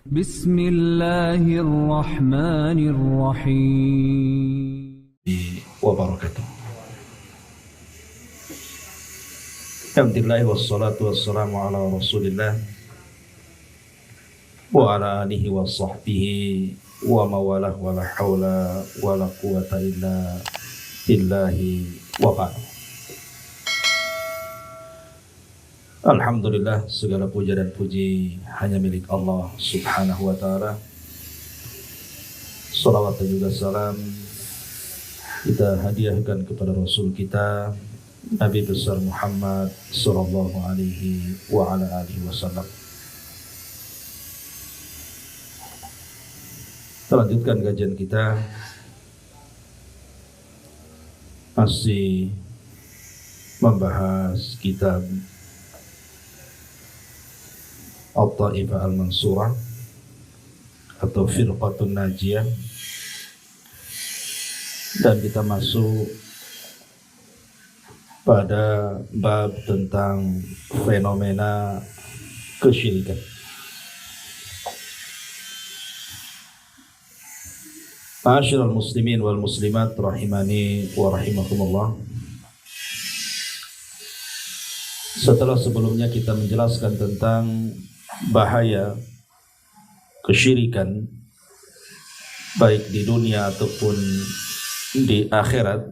Bismillahirrahmanirrahim. Wabarakatuh. Alhamdulillah wassalatu wassalamu ala Rasulillah wa ala alihi wa sahbihi wa mawalah wa la hawla wa la quwata illa billahi wa ba'd. Alhamdulillah, segala puja dan puji hanya milik Allah subhanahu wa ta'ala. Salawat dan juga salam kita hadiahkan kepada Rasul kita Nabi besar Muhammad sallallahu alaihi wa ala alihi wasallam. Kita lanjutkan kajian kita, masih membahas kitab At-Taifah Al-Mansurah atau Firqatun Najiyah, dan kita masuk pada bab tentang fenomena kesyirikan. Ma'asyiral muslimin wal muslimat rahimani wa rahimakumullah. Setelah sebelumnya kita menjelaskan tentang bahaya kesyirikan baik di dunia ataupun di akhirat,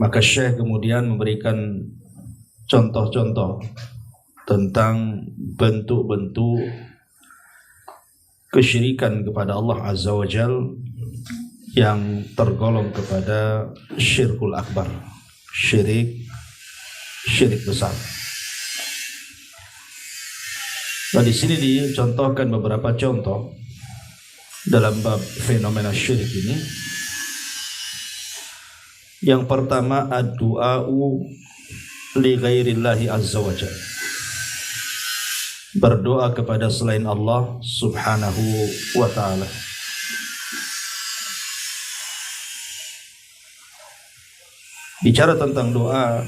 maka Syekh kemudian memberikan contoh-contoh tentang bentuk-bentuk kesyirikan kepada Allah Azza wa Jal yang tergolong kepada syirkul akbar, syirik besar. Nah, di sini dicontohkan beberapa contoh dalam bab fenomena syirik ini. Yang pertama, ad-du'a'u li ghairillahi azza wa jalla, berdoa kepada selain Allah subhanahu wa ta'ala. Bicara tentang doa,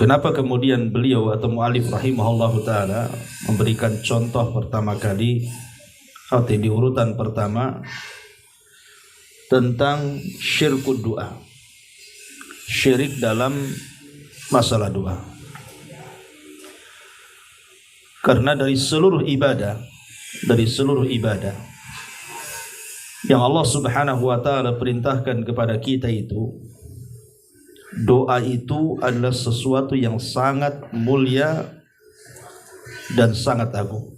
kenapa kemudian beliau atau mu'alif rahimahullahu ta'ala memberikan contoh pertama kali atau di urutan pertama tentang syirkud doa, syirik dalam masalah doa? Karena dari seluruh ibadah yang Allah subhanahu wa ta'ala perintahkan kepada kita itu, doa itu adalah sesuatu yang sangat mulia dan sangat agung,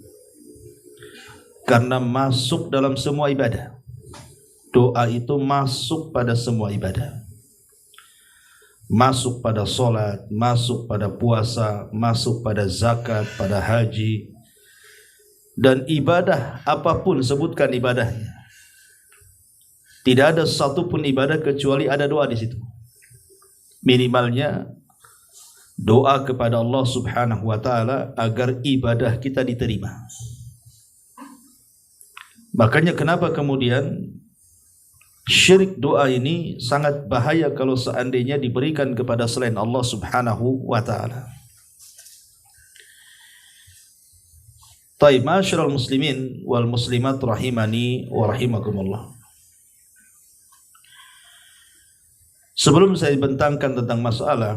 karena masuk dalam semua ibadah. Doa itu masuk pada semua ibadah, masuk pada solat, masuk pada puasa, masuk pada zakat, pada haji, dan ibadah apapun, sebutkan ibadahnya. Tidak ada satupun ibadah kecuali ada doa di situ. Minimalnya doa kepada Allah subhanahu wa ta'ala agar ibadah kita diterima. Makanya kenapa kemudian syirik doa ini sangat bahaya kalau seandainya diberikan kepada selain Allah subhanahu wa ta'ala. Taib, ma'asyiral muslimin wal muslimat rahimani wa rahimakumullah. Sebelum saya bentangkan tentang masalah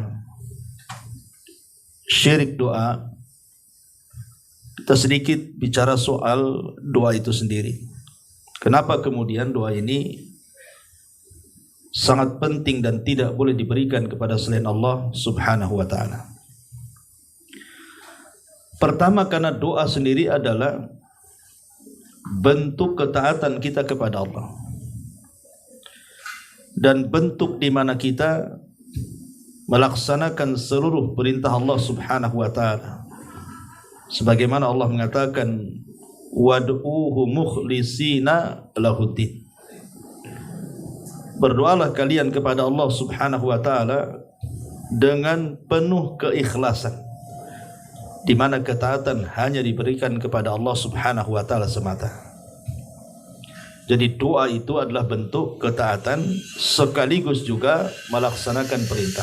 syirik doa, kita sedikit bicara soal doa itu sendiri. Kenapa kemudian doa ini sangat penting dan tidak boleh diberikan kepada selain Allah subhanahu wa ta'ala? Pertama, karena doa sendiri adalah bentuk ketaatan kita kepada Allah, dan bentuk di mana kita melaksanakan seluruh perintah Allah subhanahu wa ta'ala. Sebagaimana Allah mengatakan, wad'uhu mukhlisina lahuddin, berdoalah kalian kepada Allah subhanahu wa ta'ala dengan penuh keikhlasan, di mana ketaatan hanya diberikan kepada Allah subhanahu wa ta'ala semata. Jadi doa itu adalah bentuk ketaatan sekaligus juga melaksanakan perintah.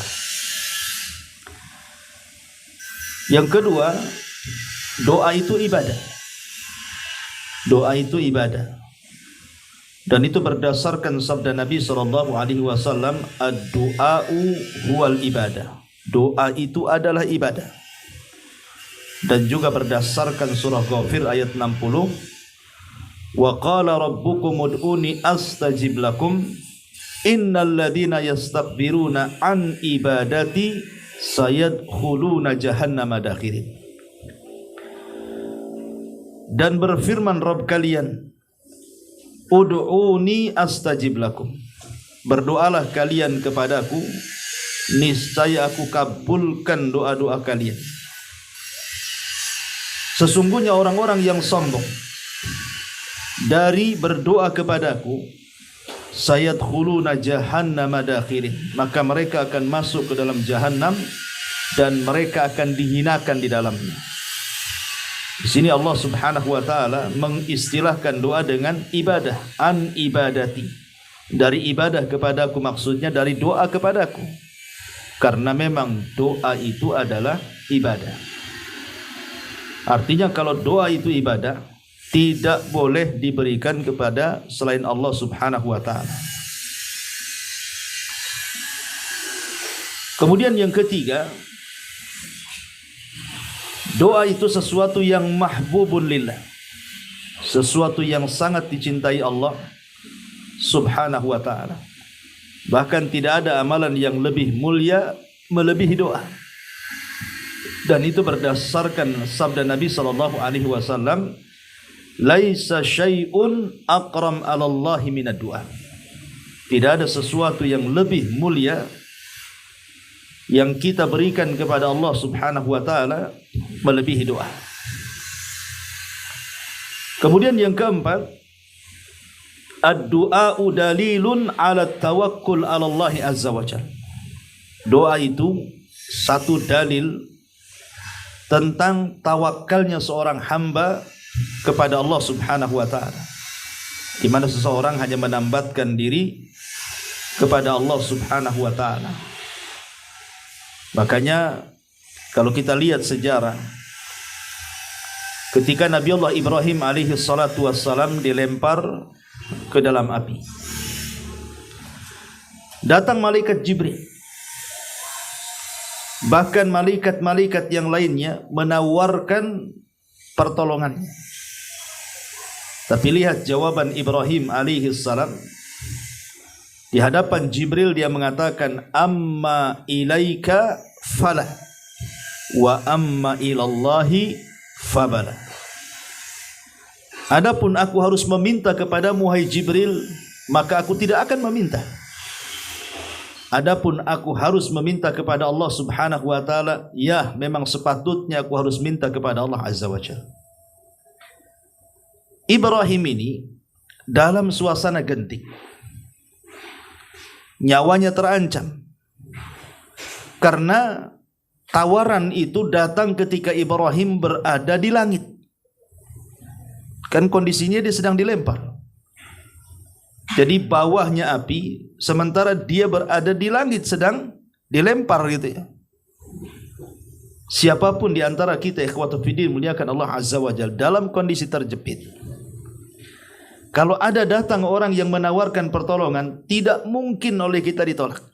Yang kedua, Doa itu ibadah. Doa itu ibadah. Dan itu berdasarkan sabda Nabi SAW, ad-du'a'u huwal ibadah. Doa itu adalah ibadah. Dan juga berdasarkan surah Ghafir ayat 60, wa qala rabbukum ud'uni astajib lakum innal ladhina yastakbiruna an ibadati sayadkhuluna jahannama dakhirin. Dan berfirman Rabb kalian, ud'uni astajib lakum. Berdoalah kalian kepadaku, niscaya aku kabulkan doa-doa kalian. Sesungguhnya orang-orang yang sombong dari berdoa kepadaku, sayadkhuluna jahannama dakhirin, maka mereka akan masuk ke dalam jahannam dan mereka akan dihinakan di dalamnya. Di sini Allah Subhanahu wa taala mengistilahkan doa dengan ibadah, an ibadati. Dari ibadah kepadaku maksudnya dari doa kepadaku. Karena memang doa itu adalah ibadah. Artinya kalau doa itu ibadah, tidak boleh diberikan kepada selain Allah Subhanahu wa taala. Kemudian yang ketiga, doa itu sesuatu yang mahbubun lillah, sesuatu yang sangat dicintai Allah Subhanahu wa ta'ala. Bahkan tidak ada amalan yang lebih mulia melebihi doa. Dan itu berdasarkan sabda Nabi SAW, laisa syai'un aqram 'ala Allahi minad du'a. Tidak ada sesuatu yang lebih mulia yang kita berikan kepada Allah Subhanahu wa taala melebihi doa. Kemudian yang keempat, ad-du'a'u dalilun 'ala tawakkul 'ala Allah azza wa jalla. Doa itu satu dalil tentang tawakalnya seorang hamba kepada Allah Subhanahu wa taala, di mana seseorang hanya menambatkan diri kepada Allah Subhanahu wa taala. Makanya kalau kita lihat sejarah, ketika Nabi Allah Ibrahim alaihi salatu wassalam dilempar ke dalam api, datang malaikat Jibril, bahkan malaikat-malaikat yang lainnya menawarkan pertolongannya. Tapi lihat jawaban Ibrahim alaihi salam. Di hadapan Jibril dia mengatakan, amma ilaika falah wa amma ilallahi fabala. Adapun aku harus meminta kepadamu hai Jibril, maka aku tidak akan meminta. Adapun aku harus meminta kepada Allah Subhanahu wa taala, ya memang sepatutnya aku harus minta kepada Allah Azza wa Jalla. Ibrahim ini dalam suasana genting, nyawanya terancam karena tawaran itu datang ketika Ibrahim berada di langit. Kan kondisinya dia sedang dilempar. Jadi bawahnya api, sementara dia berada di langit sedang dilempar gitu ya. Siapapun di antara kita ikhwatu fiddin muliakan Allah Azza wa Jalla dalam kondisi terjepit, kalau ada datang orang yang menawarkan pertolongan, tidak mungkin oleh kita ditolak.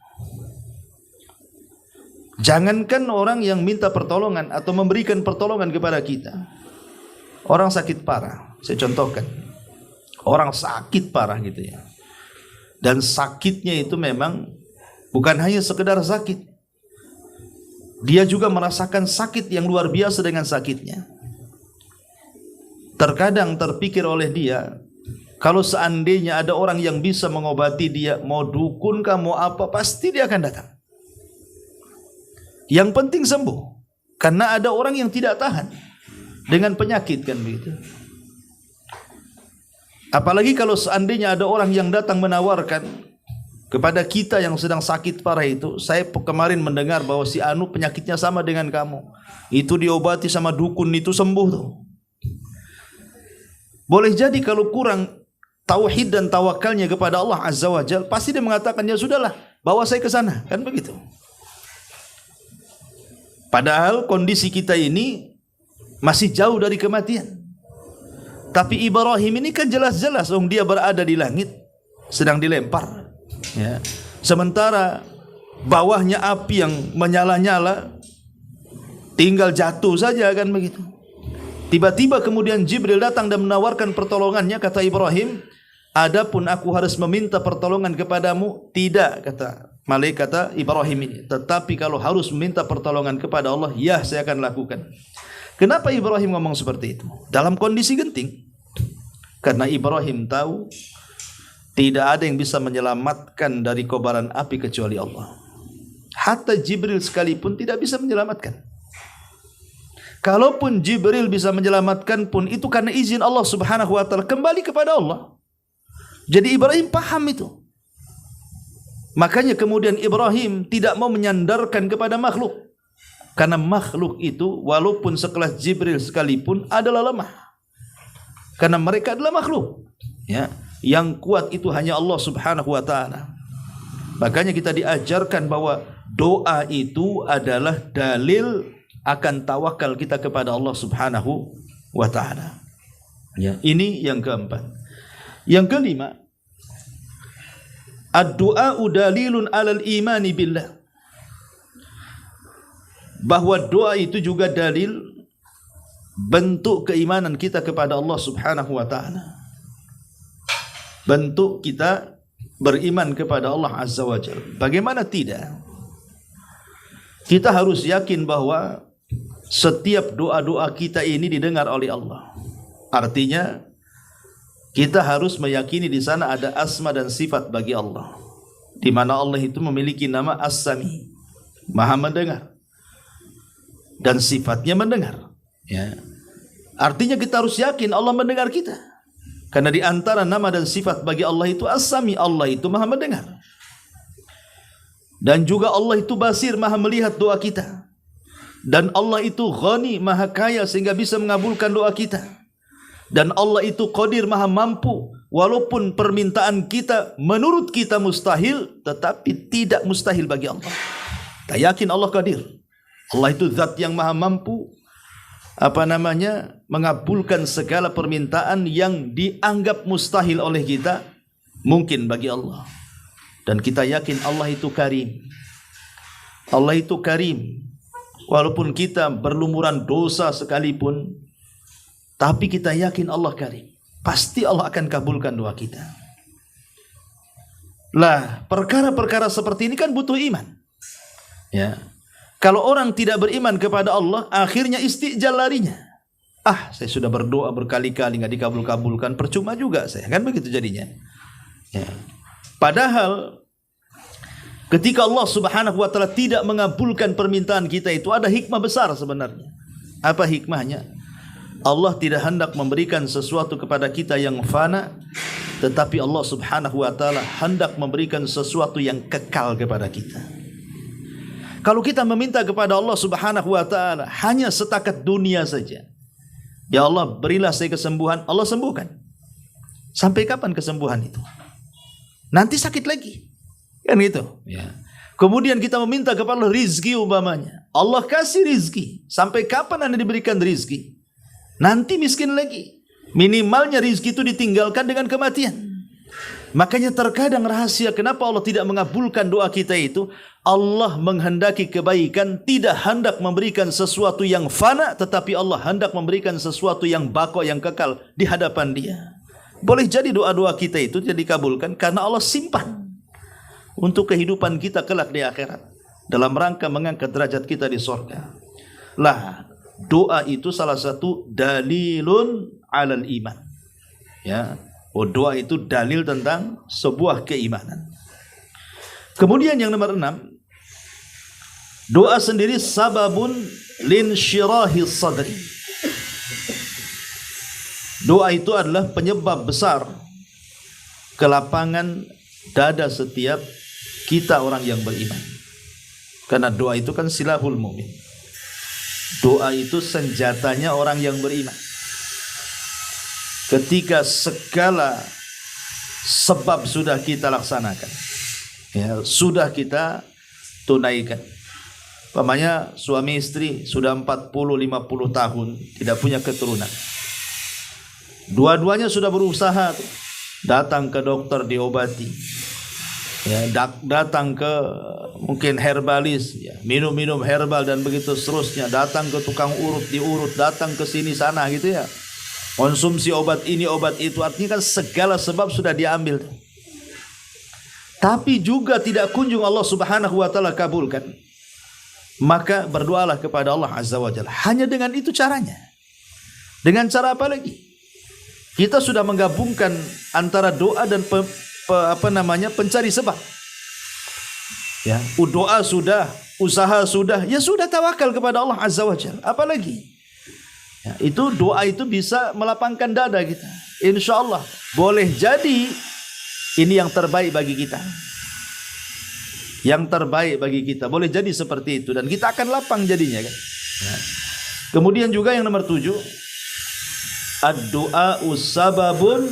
Jangankan orang yang minta pertolongan atau memberikan pertolongan kepada kita, orang sakit parah, saya contohkan, orang sakit parah gitu ya. Dan sakitnya itu memang bukan hanya sekedar sakit, dia juga merasakan sakit yang luar biasa dengan sakitnya. Terkadang terpikir oleh dia, kalau seandainya ada orang yang bisa mengobati dia, mau dukun kah, mau apa, pasti dia akan datang. Yang penting sembuh. Karena ada orang yang tidak tahan dengan penyakit kan begitu. Apalagi kalau seandainya ada orang yang datang menawarkan kepada kita yang sedang sakit parah itu, saya kemarin mendengar bahwa si anu penyakitnya sama dengan kamu, itu diobati sama dukun itu sembuh tuh. Boleh jadi kalau kurang tauhid dan tawakalnya kepada Allah Azza wa Jalla, pasti dia mengatakan, ya sudahlah, bawa saya ke sana, kan begitu. Padahal kondisi kita ini masih jauh dari kematian. Tapi Ibrahim ini kan jelas-jelas dia berada di langit sedang dilempar, ya. Sementara bawahnya api yang menyala-nyala, tinggal jatuh saja kan begitu. Tiba-tiba kemudian Jibril datang dan menawarkan pertolongannya. Kata Ibrahim, adapun aku harus meminta pertolongan kepadamu, tidak, kata malaikat Ibrahim ini. Tetapi kalau harus meminta pertolongan kepada Allah, ya saya akan lakukan. Kenapa Ibrahim ngomong seperti itu? Dalam kondisi genting. Karena Ibrahim tahu tidak ada yang bisa menyelamatkan dari kobaran api kecuali Allah. Hatta Jibril sekalipun tidak bisa menyelamatkan. Kalaupun Jibril bisa menyelamatkan pun itu karena izin Allah Subhanahu wa taala, kembali kepada Allah. Jadi Ibrahim paham itu. Makanya kemudian Ibrahim tidak mau menyandarkan kepada makhluk. Karena makhluk itu walaupun sekelas Jibril sekalipun adalah lemah. Karena mereka adalah makhluk, ya. Yang kuat itu hanya Allah Subhanahu wa taala. Makanya kita diajarkan bahwa doa itu adalah dalil akan tawakal kita kepada Allah Subhanahu wa taala. Ya, ini yang keempat. Yang kelima, ad-du'a dalilun 'alal imani billah. Bahwa doa itu juga dalil bentuk keimanan kita kepada Allah Subhanahu wa taala. Bentuk kita beriman kepada Allah Azza wa Jalla. Bagaimana tidak? Kita harus yakin bahwa setiap doa-doa kita ini didengar oleh Allah. Artinya kita harus meyakini di sana ada asma dan sifat bagi Allah. Di mana Allah itu memiliki nama As-Sami, Maha mendengar. Dan sifatnya mendengar, ya. Artinya kita harus yakin Allah mendengar kita. Karena di antara nama dan sifat bagi Allah itu As-Sami, Allah itu Maha mendengar. Dan juga Allah itu Basir, Maha melihat doa kita. Dan Allah itu Ghani, Maha kaya sehingga bisa mengabulkan doa kita. Dan Allah itu Qadir, Maha mampu. Walaupun permintaan kita menurut kita mustahil, tetapi tidak mustahil bagi Allah. Kita yakin Allah Qadir. Allah itu zat yang maha mampu mengabulkan segala permintaan yang dianggap mustahil oleh kita mungkin bagi Allah. Dan kita yakin Allah itu Karim. Allah itu Karim. Walaupun kita berlumuran dosa sekalipun, tapi kita yakin Allah Karim. Pasti Allah akan kabulkan doa kita. Lah, perkara-perkara seperti ini kan butuh iman. Ya. Kalau orang tidak beriman kepada Allah, akhirnya istijal larinya. Saya sudah berdoa berkali-kali nggak dikabul-kabulkan, percuma juga saya. Kan begitu jadinya. Ya. Padahal ketika Allah Subhanahu wa taala tidak mengabulkan permintaan kita itu ada hikmah besar sebenarnya. Apa hikmahnya? Allah tidak hendak memberikan sesuatu kepada kita yang fana, tetapi Allah Subhanahu wa taala hendak memberikan sesuatu yang kekal kepada kita. Kalau kita meminta kepada Allah Subhanahu wa taala hanya setakat dunia saja. Ya Allah, berilah saya kesembuhan, Allah sembuhkan. Sampai kapan kesembuhan itu? Nanti sakit lagi. Kan gitu, ya. Kemudian kita meminta kepada Allah rizki umpamanya. Allah kasih rizki. Sampai kapan Anda diberikan rizki? Nanti miskin lagi. Minimalnya rizki itu ditinggalkan dengan kematian. Makanya terkadang rahasia kenapa Allah tidak mengabulkan doa kita itu, Allah menghendaki kebaikan, tidak hendak memberikan sesuatu yang fana, tetapi Allah hendak memberikan sesuatu yang baqo, yang kekal di hadapan Dia. Boleh jadi doa-doa kita itu tidak dikabulkan karena Allah simpan untuk kehidupan kita kelak di akhirat, dalam rangka mengangkat derajat kita di surga. Lah, doa itu salah satu dalilun alal iman. Ya. Doa itu dalil tentang sebuah keimanan. Kemudian yang nomor 6, doa sendiri sababun linsyirahi sadri. Doa itu adalah penyebab besar kelapangan dada setiap kita orang yang beriman. Karena doa itu kan silahul mu'min. Doa itu senjatanya orang yang beriman. Ketika segala sebab sudah kita laksanakan, ya, sudah kita tunaikan, Umpamanya suami istri sudah 40-50 tahun tidak punya keturunan. Dua-duanya sudah berusaha tuh. Datang ke dokter diobati. Ya, datang ke mungkin herbalis, ya, minum-minum herbal dan begitu seterusnya. Datang ke tukang urut diurut, datang ke sini sana gitu ya. Konsumsi obat ini obat itu, artinya kan segala sebab sudah diambil. Tapi juga tidak kunjung Allah Subhanahu wa taala kabulkan. Maka berdoalah kepada Allah Azza wa Jalla. Hanya dengan itu caranya. Dengan cara apa lagi? Kita sudah menggabungkan antara doa dan pencari sebab. Ya, doa sudah, usaha sudah, ya sudah tawakal kepada Allah Azza wa Jalla. Apa lagi? Ya, itu doa itu bisa melapangkan dada kita. Insyaallah boleh jadi ini yang terbaik bagi kita. Yang terbaik bagi kita. Boleh jadi seperti itu dan kita akan lapang jadinya kan. Ya. Kemudian juga yang nomor 7, ad-du'a sababun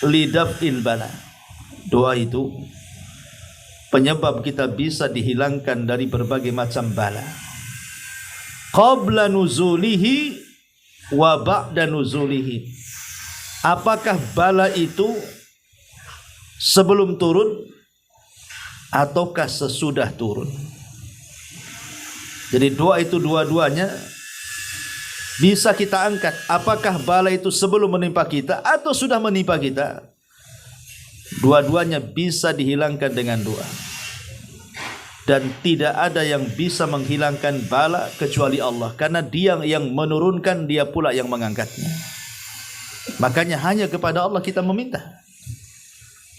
lidaf'il bala. Doa itu penyebab kita bisa dihilangkan dari berbagai macam bala. Qabla nuzulihi wa ba'da nuzulihi. Apakah bala itu sebelum turun ataukah sesudah turun? Jadi doa itu dua-duanya bisa kita angkat. Apakah bala itu sebelum menimpa kita atau sudah menimpa kita? Dua-duanya bisa dihilangkan dengan doa. Dan tidak ada yang bisa menghilangkan bala kecuali Allah, karena Dia yang menurunkan, Dia pula yang mengangkatnya. Makanya hanya kepada Allah kita meminta.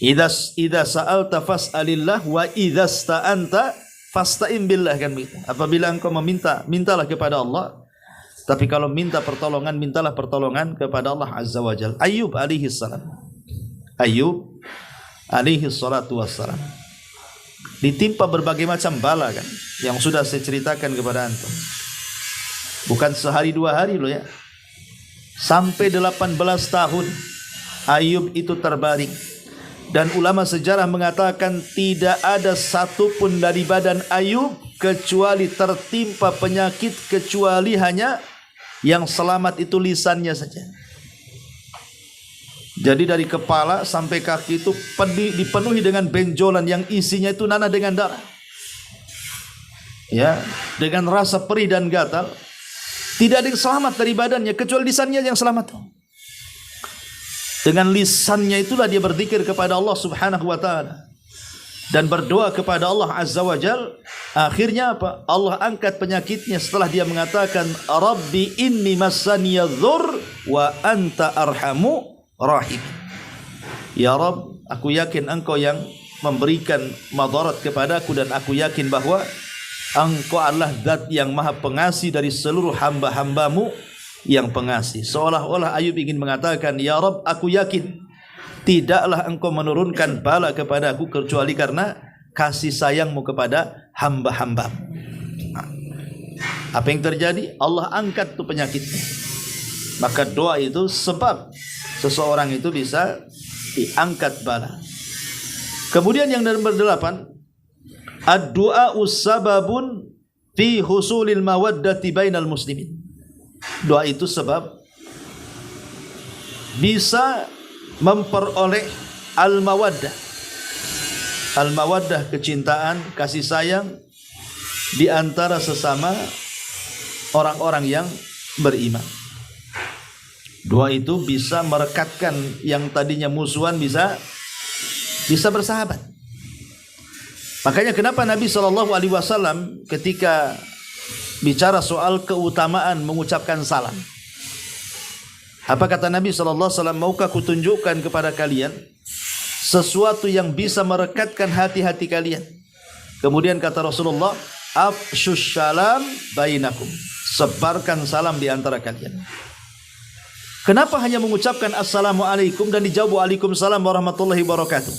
Idza sa'alta fas'alillah wa idza sta'anta fasta'in billah, kan begitu. Apabila engkau meminta, mintalah kepada Allah. Tapi kalau minta pertolongan, mintalah pertolongan kepada Allah Azza wa Jalla. Ayyub alaihi salam. Ayyub alaihi salatu wassalam ditimpa berbagai macam bala kan, yang sudah saya ceritakan kepada antum. Bukan sehari dua hari loh ya. Sampai 18 tahun Ayyub itu terbaring. Dan ulama sejarah mengatakan tidak ada satupun dari badan Ayyub kecuali tertimpa penyakit, kecuali hanya yang selamat itu lisannya saja. Jadi dari kepala sampai kaki itu dipenuhi dengan benjolan yang isinya itu nanah dengan darah. Ya, dengan rasa perih dan gatal. Tidak ada yang selamat dari badannya kecuali lisannya yang selamat. Dengan lisannya itulah dia berzikir kepada Allah Subhanahu wa taala dan berdoa kepada Allah Azza wa Jalla. Akhirnya apa? Allah angkat penyakitnya setelah dia mengatakan, Rabbi inni massaniya dzur wa anta arhamu rahim. Ya Rabb, aku yakin engkau yang memberikan madarat kepadaku, dan aku yakin bahwa engkau adalah zat yang maha pengasih dari seluruh hamba-hambamu yang pengasih. Seolah-olah Ayub ingin mengatakan, ya Rabb, aku yakin tidaklah engkau menurunkan bala kepada aku kecuali karena kasih sayangmu kepada hamba-hambamu. Nah, apa yang terjadi? Allah angkat tuh penyakitnya. Maka doa itu sebab seseorang itu bisa diangkat bala. Kemudian yang nomor 8, ad-du'a sababun fi husulil mawaddati bainal muslimin. Doa itu sebab bisa memperoleh al-mawaddah. Al-mawaddah, kecintaan, kasih sayang di antara sesama orang-orang yang beriman. Doa itu bisa merekatkan yang tadinya musuhan bisa bersahabat. Makanya kenapa Nabi SAW ketika bicara soal keutamaan mengucapkan salam, apa kata Nabi SAW? Maukah kutunjukkan kepada kalian sesuatu yang bisa merekatkan hati-hati kalian? Kemudian kata Rasulullah, afsyus salam bainakum, sebarkan salam di antara kalian. Kenapa hanya mengucapkan assalamualaikum dan dijawab waalaikumsalam warahmatullahi wabarakatuh?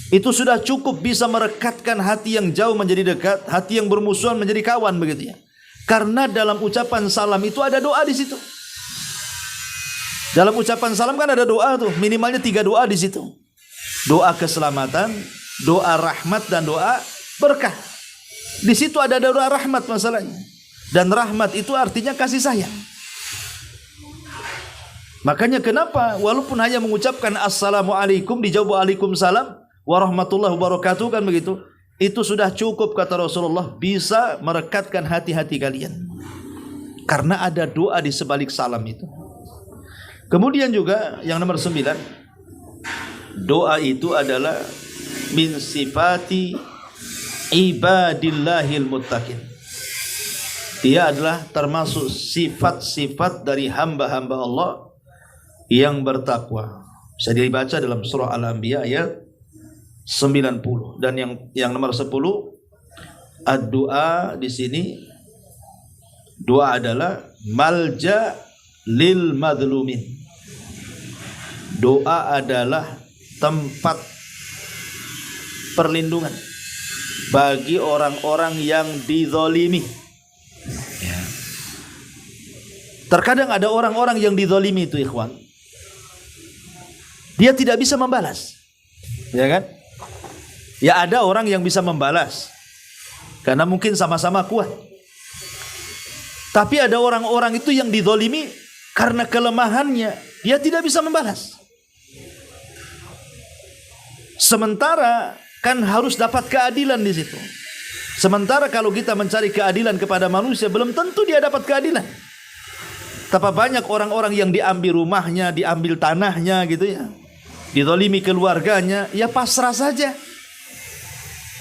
Itu sudah cukup bisa merekatkan hati yang jauh menjadi dekat, hati yang bermusuhan menjadi kawan, begitu ya. Karena dalam ucapan salam itu ada doa di situ. Dalam ucapan salam kan ada doa tuh, minimalnya 3 doa di situ. Doa keselamatan, doa rahmat, dan doa berkah. Di situ ada doa rahmat masalahnya. Dan rahmat itu artinya kasih sayang. Makanya kenapa walaupun hanya mengucapkan assalamualaikum dijawab waalaikumsalam warahmatullahi wabarakatuh kan begitu. Itu sudah cukup kata Rasulullah, bisa merekatkan hati-hati kalian. Karena ada doa di sebalik salam itu. Kemudian juga yang nomor 9, doa itu adalah min sifati ibadillahil muttaqin. Dia adalah termasuk sifat-sifat dari hamba-hamba Allah yang bertakwa. Bisa dibaca dalam surah Al-Anbiya ayat 90. Dan yang nomor 10, ad-doa di sini, doa adalah malja lil madlumin. Doa adalah tempat perlindungan bagi orang-orang yang dizalimi. Ya. Terkadang ada orang-orang yang dizalimi itu, ikhwan. Dia tidak bisa membalas. Ya kan? Ya ada orang yang bisa membalas karena mungkin sama-sama kuat. Tapi ada orang-orang itu yang dizalimi karena kelemahannya, dia tidak bisa membalas. Sementara kan harus dapat keadilan di situ. Sementara kalau kita mencari keadilan kepada manusia, belum tentu dia dapat keadilan. Tapi banyak orang-orang yang diambil rumahnya, diambil tanahnya gitu ya. Dizalimi keluarganya, ya pasrah saja.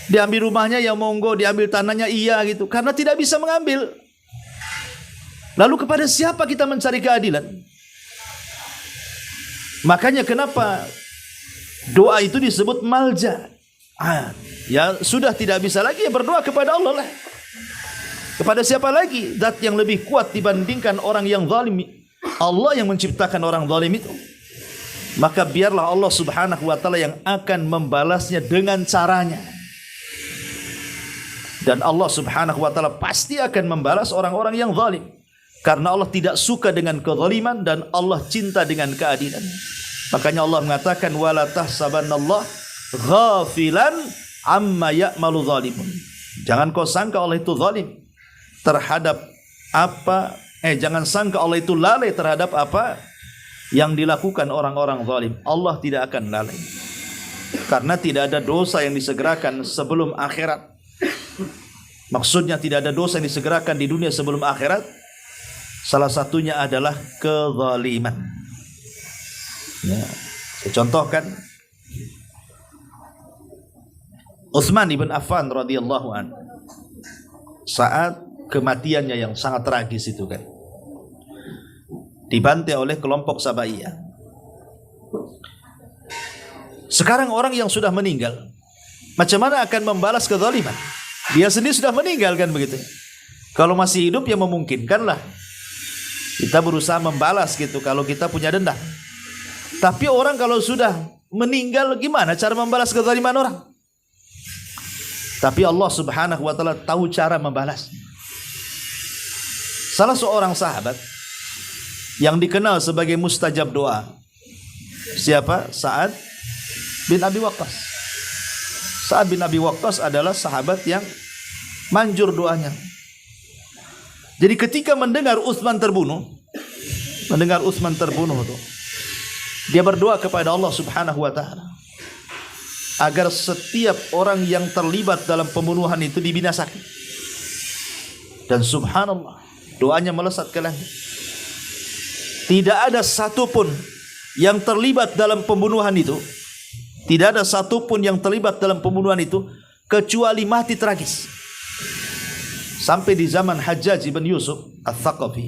Diambil rumahnya ya monggo, diambil tanahnya iya gitu. Karena tidak bisa mengambil. Lalu kepada siapa kita mencari keadilan? Makanya kenapa doa itu disebut malja. Ya sudah tidak bisa lagi, ya berdoa kepada Allah lah. Kepada siapa lagi? Zat yang lebih kuat dibandingkan orang yang zalim. Allah yang menciptakan orang zalim itu. Maka biarlah Allah subhanahu wa ta'ala yang akan membalasnya dengan caranya. Dan Allah subhanahu wa ta'ala pasti akan membalas orang-orang yang zalim. Karena Allah tidak suka dengan kezaliman dan Allah cinta dengan keadilan. Makanya Allah mengatakan wala tahsabanallah ghafilan amma ya'malu zalimun. Jangan kau sangka Allah itu zalim terhadap apa, jangan sangka Allah itu lalai terhadap apa yang dilakukan orang-orang zalim. Allah tidak akan lalai. Karena tidak ada dosa yang disegerakan sebelum akhirat. Maksudnya tidak ada dosa yang disegerakan di dunia sebelum akhirat. Salah satunya adalah kezaliman. Ya, saya contohkan Utsman ibn Affan radhiyallahu an, saat kematiannya yang sangat tragis itu kan, dibantai oleh kelompok Sabaiyah. Sekarang orang yang sudah meninggal, macam mana akan membalas kezaliman? Dia sendiri sudah meninggal kan begitu. Kalau masih hidup ya memungkinkanlah kita berusaha membalas gitu kalau kita punya dendam. Tapi orang kalau sudah meninggal, gimana cara membalas kezaliman orang? Tapi Allah subhanahu wa ta'ala tahu cara membalas. Salah seorang sahabat yang dikenal sebagai mustajab doa, siapa? Sa'ad bin Abi Waqqas. Sa'ad bin Abi Waqqas adalah sahabat yang manjur doanya. Jadi ketika mendengar Utsman terbunuh tuh, dia berdoa kepada Allah subhanahu wa ta'ala agar setiap orang yang terlibat dalam pembunuhan itu dibinasakan. Dan subhanallah, doanya melesat ke langit. Tidak ada satupun yang terlibat dalam pembunuhan itu, tidak ada satupun yang terlibat dalam pembunuhan itu kecuali mati tragis. Sampai di zaman Hajjaj ibn Yusuf Al-Thaqafi,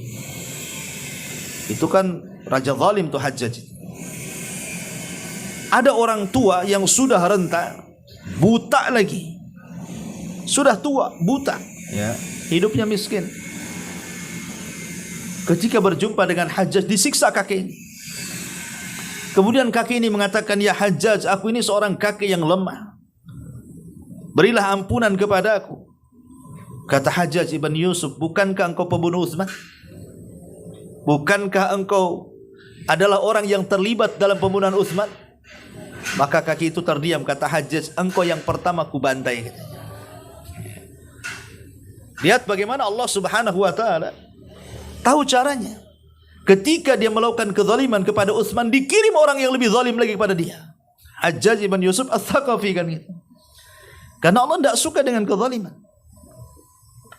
itu kan raja zalim tuh Hajjaj. Ada orang tua yang sudah renta, buta lagi, sudah tua, buta, ya, hidupnya miskin. Ketika berjumpa dengan Hajjaj, disiksa kakek ini. Kemudian kakek ini mengatakan, ya Hajjaj, aku ini seorang kakek yang lemah, berilah ampunan kepada aku. Kata Hajjaj ibn Yusuf, bukankah engkau pembunuh Utsman? Bukankah engkau adalah orang yang terlibat dalam pembunuhan Utsman? Maka kaki itu terdiam. Kata Hajjaj, engkau yang pertama ku bantai. Lihat bagaimana Allah Subhanahu wa taala tahu caranya. Ketika dia melakukan kezaliman kepada Utsman, dikirim orang yang lebih zalim lagi kepada dia. Hajjaj ibn Yusuf Ats-Tsaqafi kan gitu. Karena Allah tidak suka dengan kezaliman.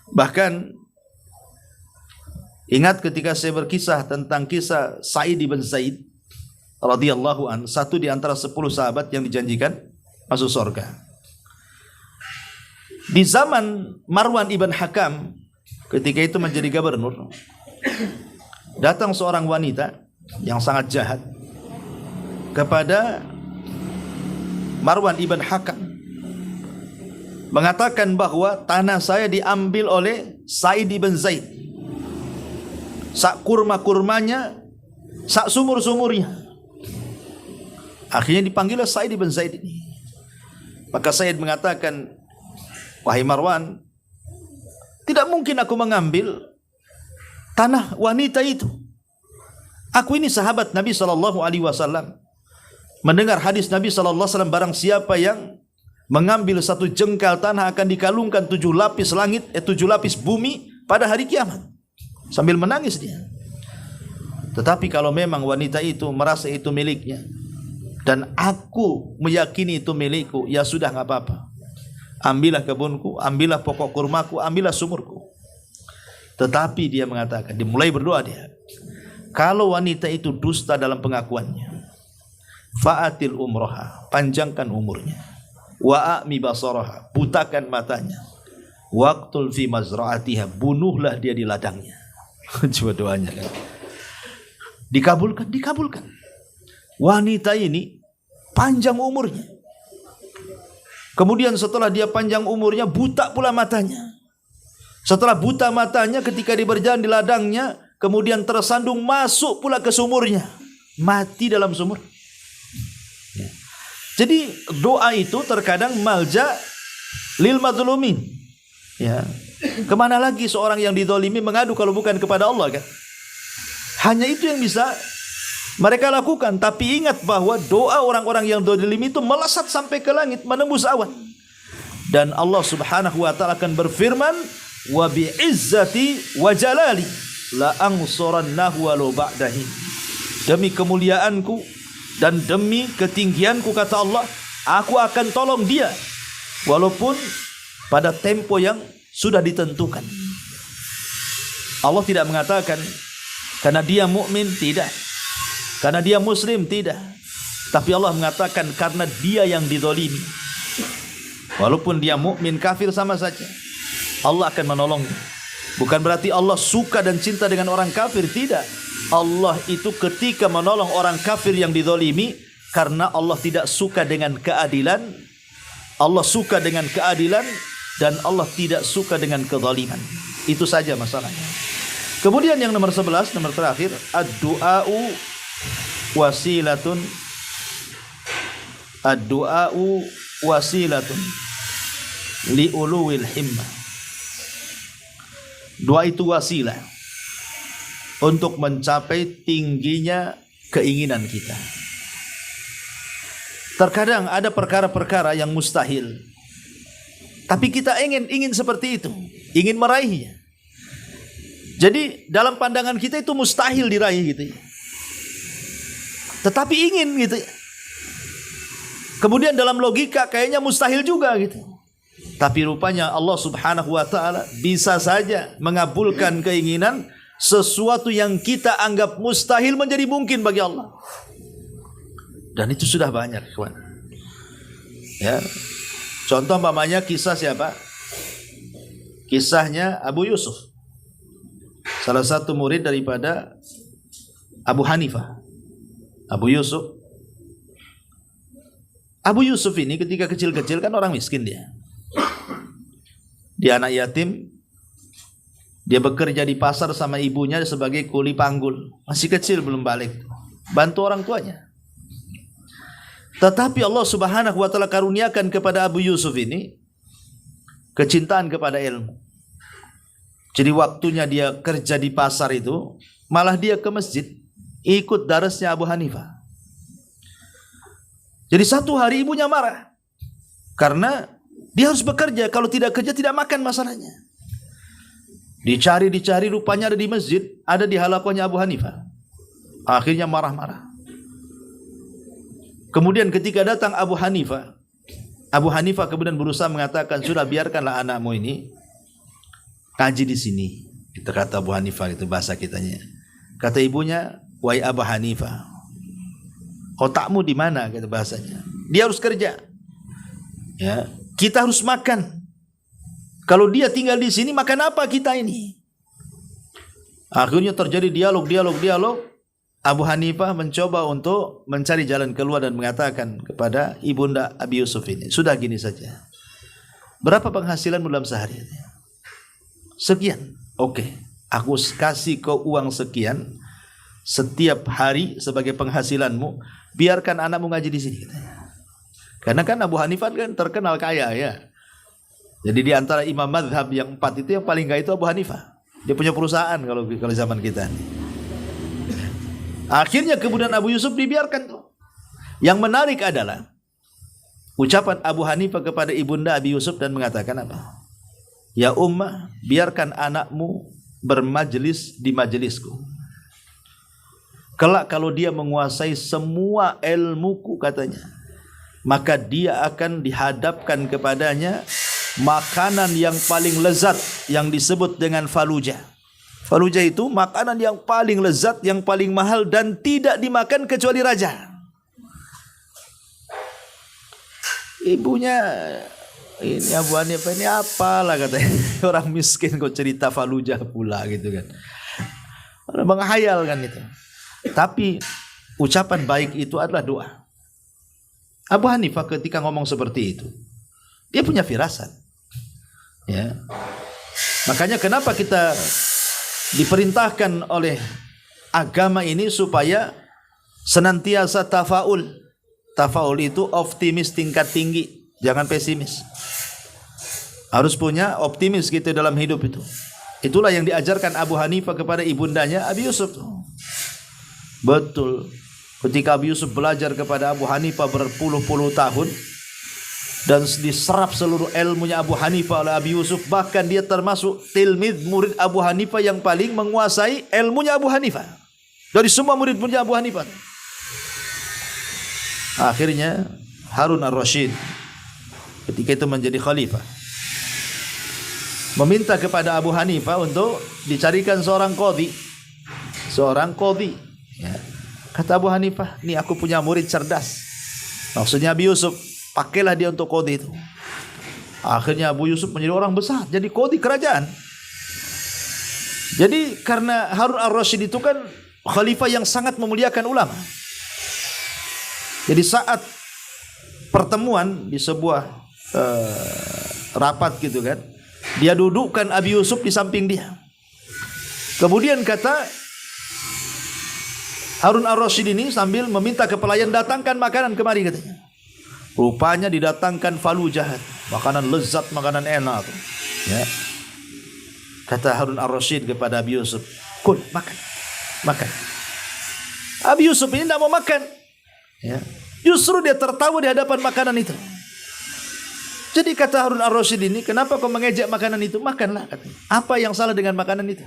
Bahkan ingat ketika saya berkisah tentang kisah Sa'id ibn Zaid radhiyallahu an, satu di antara 10 sahabat yang dijanjikan masuk surga. Di zaman Marwan ibn Hakam ketika itu menjadi gubernur, datang seorang wanita yang sangat jahat kepada Marwan ibn Hakam, mengatakan bahwa tanah saya diambil oleh Sa'id ibn Zaid, sak kurma-kurmanya, sak sumur-sumurnya. Akhirnya dipanggillah Sa'id ibn Zaid ini. Maka Sa'id mengatakan, wahai Marwan, tidak mungkin aku mengambil tanah wanita itu. Aku ini sahabat Nabi SAW. Mendengar hadis Nabi SAW, barang siapa yang mengambil satu jengkal tanah akan dikalungkan 7 lapis langit, 7 lapis bumi pada hari kiamat. Sambil menangis dia. Tetapi kalau memang wanita itu merasa itu miliknya, dan aku meyakini itu milikku, ya sudah, nggak apa-apa. Ambillah kebunku, ambillah pokok kurmaku, ambillah sumurku. Tetapi dia mengatakan, dimulai berdoa dia, kalau wanita itu dusta dalam pengakuannya, fa'atil umroha, panjangkan umurnya, wa'ami basaraha, butakan matanya, waqtul fi mazra'atiha, bunuhlah dia di ladangnya. Coba doanya kan. Dikabulkan. Wanita ini panjang umurnya. Kemudian setelah dia panjang umurnya, buta pula matanya. Setelah buta matanya, ketika dia berjalan di ladangnya, kemudian tersandung masuk pula ke sumurnya, mati dalam sumur. Jadi doa itu terkadang malja lil madzlumin. Ya. Kemana lagi seorang yang dizalimi mengadu kalau bukan kepada Allah kan? Hanya itu yang bisa mereka lakukan. Tapi ingat bahwa doa orang-orang yang dizalimi itu melesat sampai ke langit, menembus awan. Dan Allah Subhanahu wa taala akan berfirman, wa bi'izzati wa jalali la ansurannahu walau ba'dahi. Demi kemuliaanku dan demi ketinggianku, kata Allah, aku akan tolong dia walaupun pada tempo yang sudah ditentukan. Allah tidak mengatakan karena dia mukmin, tidak. Karena dia muslim, tidak. Tapi Allah mengatakan karena dia yang dizalimi. Walaupun dia mukmin, kafir sama saja, Allah akan menolongnya. Bukan berarti Allah suka dan cinta dengan orang kafir, tidak. Allah itu ketika menolong orang kafir yang dizalimi karena Allah tidak suka dengan keadilan. Allah suka dengan keadilan dan Allah tidak suka dengan kezaliman. Itu saja masalahnya. Kemudian yang nomor 11, nomor terakhir, ad-du'a'u wasilatun. Ad-du'a'u wasilatun li'uluwil himmah. Doa itu wasilah untuk mencapai tingginya keinginan kita. Terkadang ada perkara-perkara yang mustahil, tapi kita ingin seperti itu, ingin meraihnya. Jadi dalam pandangan kita itu mustahil diraih gitu ya. Tetapi ingin gitu ya. Kemudian dalam logika kayaknya mustahil juga gitu. Tapi rupanya Allah Subhanahu wa taala bisa saja mengabulkan keinginan sesuatu yang kita anggap mustahil menjadi mungkin bagi Allah. Dan itu sudah banyak, kawan. Ya. Contoh umpamanya kisah siapa? Kisahnya Abu Yusuf. Salah satu murid daripada Abu Hanifah. Abu Yusuf. Abu Yusuf ini ketika kecil-kecil kan orang miskin dia. Dia anak yatim. Dia bekerja di pasar sama ibunya sebagai kuli panggul. Masih kecil, belum balik. Bantu orang tuanya. Tetapi Allah Subhanahu wa taala karuniakan kepada Abu Yusuf ini kecintaan kepada ilmu. Jadi waktunya dia kerja di pasar itu, malah dia ke masjid ikut darasnya Abu Hanifah. Jadi satu hari ibunya marah karena dia harus bekerja, kalau tidak kerja tidak makan masalahnya. Dicari rupanya ada di masjid, ada di halakohnya Abu Hanifah. Akhirnya marah-marah. Kemudian ketika datang Abu Hanifah kemudian berusaha mengatakan, sudah biarkanlah anakmu ini kaji di sini. Itu kata Abu Hanifah, itu bahasa kitanya. Kata ibunya, wahai Abu Hanifah, otakmu di mana? Kata bahasanya. Dia harus kerja. Ya, kita harus makan. Kalau dia tinggal di sini, makan apa kita ini? Akhirnya terjadi dialog. Abu Hanifah mencoba untuk mencari jalan keluar dan mengatakan kepada ibunda Abi Yusuf ini, sudah gini saja. Berapa penghasilan dalam sehari? Sekian. Oke, aku kasih kau uang sekian setiap hari sebagai penghasilanmu. Biarkan anakmu ngaji di sini. Karena kan Abu Hanifah kan terkenal kaya ya. Jadi di antara imam mazhab yang 4 itu yang paling kaya itu Abu Hanifah. Dia punya perusahaan kalau zaman kita. Akhirnya kemudian Abu Yusuf dibiarkan tuh. Yang menarik adalah ucapan Abu Hanifah kepada ibunda Abi Yusuf dan mengatakan apa? Ya ummah, biarkan anakmu bermajelis di majelisku. Kelak kalau dia menguasai semua ilmuku katanya, maka dia akan dihadapkan kepadanya makanan yang paling lezat yang disebut dengan falujah. Falujah itu makanan yang paling lezat, yang paling mahal dan tidak dimakan kecuali raja. Ibunya, ini Abu Hanifah ini apalah katanya. Orang miskin kok cerita falujah pula gitu kan. Orang menghayal kan itu. Tapi ucapan baik itu adalah doa. Abu Hanifah ketika ngomong seperti itu, dia punya firasat. Ya. Makanya kenapa kita diperintahkan oleh agama ini supaya senantiasa tafaul. Tafaul itu optimis tingkat tinggi, jangan pesimis. Harus punya optimis gitu dalam hidup itu. Itulah yang diajarkan Abu Hanifah kepada ibundanya Abi Yusuf. Betul. Ketika Abi Yusuf belajar kepada Abu Hanifah berpuluh-puluh tahun dan diserap seluruh ilmunya Abu Hanifah oleh Abi Yusuf, bahkan dia termasuk tilmid murid Abu Hanifah yang paling menguasai ilmunya Abu Hanifah dari semua murid-muridnya Abu Hanifah. Akhirnya Harun ar-Rasyid ketika itu menjadi khalifah meminta kepada Abu Hanifah untuk dicarikan seorang qadhi. Ya. Kata Abu Hanifah, "Nih aku punya murid cerdas." Maksudnya Abi Yusuf, pakailah dia untuk qadhi itu. Akhirnya Abu Yusuf menjadi orang besar, jadi qadhi kerajaan. Jadi karena Harun ar-Rasyid itu kan khalifah yang sangat memuliakan ulama. Jadi saat pertemuan di sebuah rapat gitu kan, dia dudukkan Abi Yusuf di samping dia. Kemudian kata Harun ar-Rasyid ini sambil meminta ke pelayan, datangkan makanan kemari katanya. Rupanya didatangkan falujah, makanan lezat, makanan enak. Ya. Kata Harun ar-Rasyid kepada Abi Yusuf, "Kul, makan." Abi Yusuf ini tidak mau makan. Ya. Justru dia tertawa di hadapan makanan itu. Jadi kata Harun ar-Rasyid ini, "Kenapa kau mengejek makanan itu? Makanlah," katanya. Apa yang salah dengan makanan itu?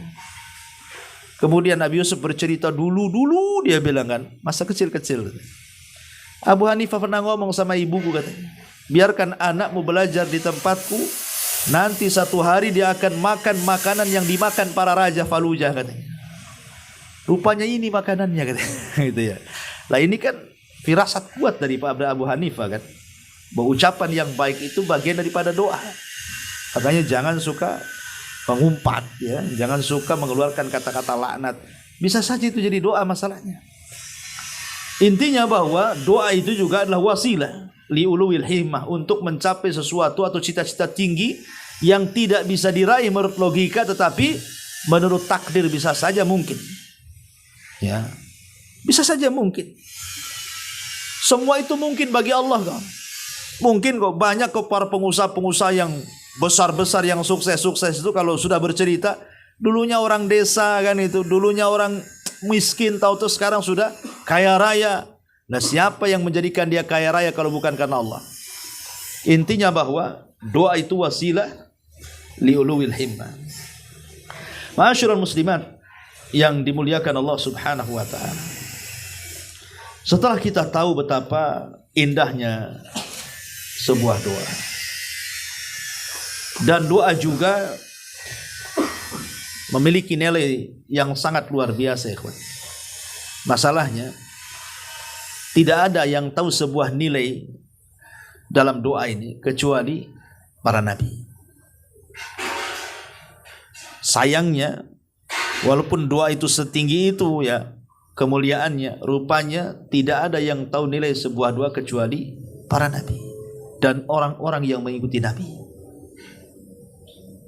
Kemudian Abi Yusuf bercerita dulu dia bilang kan, masa kecil-kecil. Abu Hanifah pernah ngomong sama ibuku katanya, "Biarkan anakmu belajar di tempatku, nanti satu hari dia akan makan makanan yang dimakan para raja falujah," katanya. Rupanya ini makanannya katanya. Gitu ya. Lah ini kan firasat kuat dari Abu Hanifah kan, bahwa ucapan yang baik itu bagian daripada doa. Makanya jangan suka mengumpat ya, jangan suka mengeluarkan kata-kata laknat. Bisa saja itu jadi doa masalahnya. Intinya bahwa doa itu juga adalah wasilah liuluwil himmah, untuk mencapai sesuatu atau cita-cita tinggi yang tidak bisa diraih menurut logika, tetapi menurut takdir bisa saja mungkin. Ya. Bisa saja mungkin. Semua itu mungkin bagi Allah kan. Mungkin kok banyak kok para pengusaha-pengusaha yang besar-besar yang sukses-sukses itu kalau sudah bercerita, dulunya orang desa kan itu, dulunya orang miskin, tahu-tahu sekarang sudah kaya raya. Nah, siapa yang menjadikan dia kaya raya kalau bukan karena Allah? Intinya bahwa doa itu wasilah liuluwil himmah. Ma'asyiral muslimat yang dimuliakan Allah Subhanahu wa taala. Setelah kita tahu betapa indahnya sebuah doa, dan doa juga memiliki nilai yang sangat luar biasa, ikhwan. Masalahnya tidak ada yang tahu sebuah nilai dalam doa ini kecuali para nabi. Sayangnya, walaupun doa itu setinggi itu ya kemuliaannya, rupanya tidak ada yang tahu nilai sebuah doa kecuali para nabi dan orang-orang yang mengikuti nabi.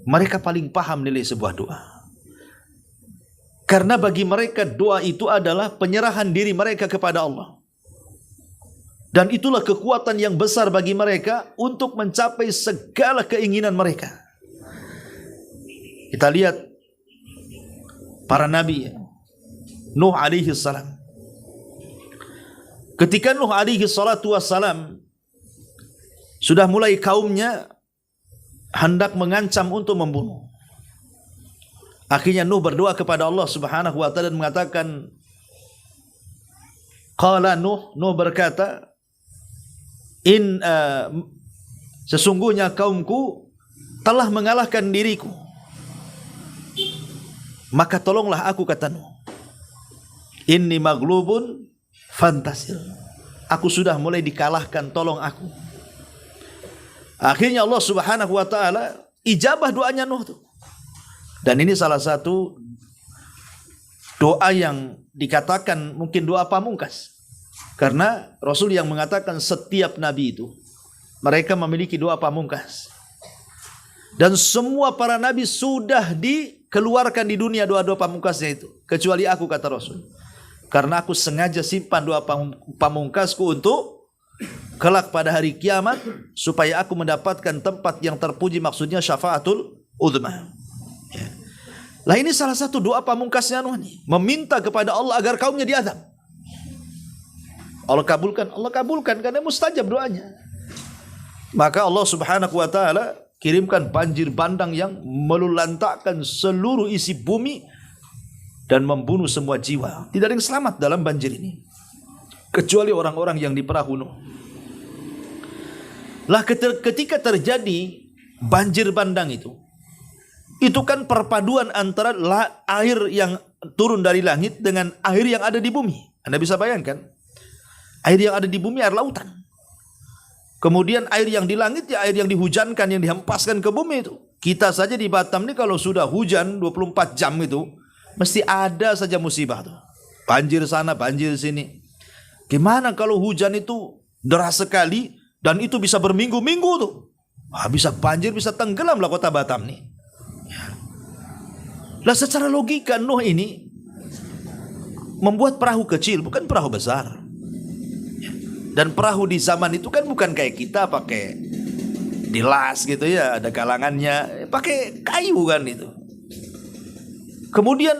Mereka paling paham nilai sebuah doa. Karena bagi mereka doa itu adalah penyerahan diri mereka kepada Allah. Dan itulah kekuatan yang besar bagi mereka untuk mencapai segala keinginan mereka. Kita lihat para nabi, Nuh alaihi salam. Ketika Nuh alaihi salatu wassalam sudah mulai kaumnya hendak mengancam untuk membunuh, akhirnya Nuh berdoa kepada Allah Subhanahu wa taala dan mengatakan, qala Nuh berkata, sesungguhnya kaumku telah mengalahkan diriku, maka tolonglah aku, kata Nuh. Inni maghlubun fantasir. Aku sudah mulai dikalahkan, tolong aku. Akhirnya Allah Subhanahu wa taala ijabah doanya Nuh tuh. Dan ini salah satu doa yang dikatakan mungkin doa pamungkas. Karena Rasul yang mengatakan setiap nabi itu mereka memiliki doa pamungkas. Dan semua para nabi sudah dikeluarkan di dunia doa-doa pamungkasnya itu, kecuali aku, kata Rasul. Karena aku sengaja simpan doa pamungkasku untuk kelak pada hari kiamat, supaya aku mendapatkan tempat yang terpuji, maksudnya syafaatul uzma. Ya. Lah ini salah satu doa pamungkasnya Nuh nih, meminta kepada Allah agar kaumnya diazab. Allah kabulkan karena mustajab doanya. Maka Allah Subhanahu wa taala kirimkan banjir bandang yang melulantakkan seluruh isi bumi dan membunuh semua jiwa. Tidak ada yang selamat dalam banjir ini kecuali orang-orang yang di perahu Nuh. Lah ketika terjadi banjir bandang itu kan perpaduan antara air yang turun dari langit dengan air yang ada di bumi. Anda bisa bayangkan, air yang ada di bumi air lautan. Kemudian air yang di langit ya air yang dihujankan, yang dihempaskan ke bumi itu. Kita saja di Batam ini kalau sudah hujan 24 jam itu mesti ada saja musibah tuh. Banjir sana, banjir sini. Gimana kalau hujan itu deras sekali dan itu bisa berminggu-minggu tuh. Wah, bisa banjir, bisa tenggelam lah kota Batam nih. Ya. Lah secara logika Nuh ini membuat perahu kecil, bukan perahu besar. Dan perahu di zaman itu kan bukan kayak kita pakai dilas gitu ya, ada galangannya, pakai kayu kan itu. Kemudian